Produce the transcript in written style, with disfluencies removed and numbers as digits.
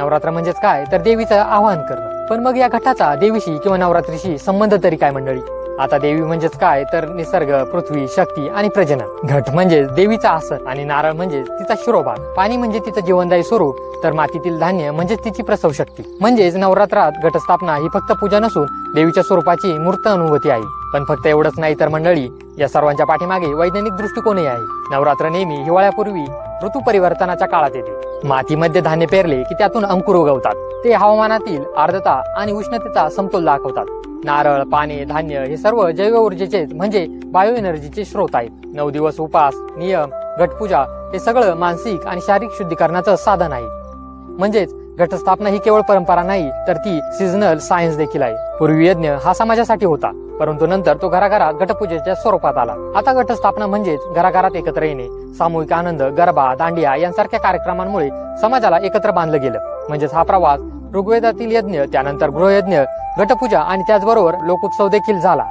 नवरात्र म्हणजेच काय तर देवीचं आवाहन करणं. पण मग या घटाचा देवीशी किंवा नवरात्रीशी संबंध तरी काय मंडळी? आता देवी म्हणजेच काय तर निसर्ग, पृथ्वी, शक्ती आणि प्रजनन. घट म्हणजे देवीचा आसन आणि नारळ म्हणजे तिचा शिरोभाग. पाणी म्हणजे तिचं जीवनदायी स्वरूप, तर मातीतील धान्य म्हणजे तिची प्रसव शक्ती. म्हणजेच नवरात्रात घटस्थापना ही फक्त पूजा नसून देवीच्या स्वरूपाची मूर्त अनुभूती आहे. पण फक्त एवढंच नाही तर मंडळी, या सर्वांच्या पाठीमागे वैज्ञानिक दृष्टिकोनही आहे. नवरात्र नेहमी हिवाळ्यापूर्वी ऋतू परिवर्तनाच्या काळात येते. मातीमध्ये धान्य पेरले की त्यातून अंकुर उगवतात. ते हवामानातील आर्द्रता आणि उष्णतेचा समतोल दाखवतात. नारळ, पाने, धान्य हे सर्व जैव ऊर्जेचे म्हणजे बायो एनर्जीचे स्रोत आहेत. 9 दिवस उपास, नियम, घटपूजा हे सगळं मानसिक आणि शारीरिक शुद्धीकरणाचं साधन आहे. म्हणजेच घटस्थापना ही केवळ परंपरा नाही तर ती सीझनल सायन्स देखील आहे. पूर्वी यज्ञ हा समाजासाठी होता, परंतु नंतर तो घराघरात घटपूजेच्या स्वरूपात आला. आता घटस्थापना म्हणजेच घराघरात एकत्र येणे, सामूहिक आनंद, गरबा, दांडिया यांसारख्या कार्यक्रमांमुळे समाजाला एकत्र बांधलं गेलं. म्हणजेच हा प्रवास ऋग्वेदातील यज्ञ, त्यानंतर गृहयज्ञ, घटपूजा आणि त्याचबरोबर लोकोत्सव देखील झाला.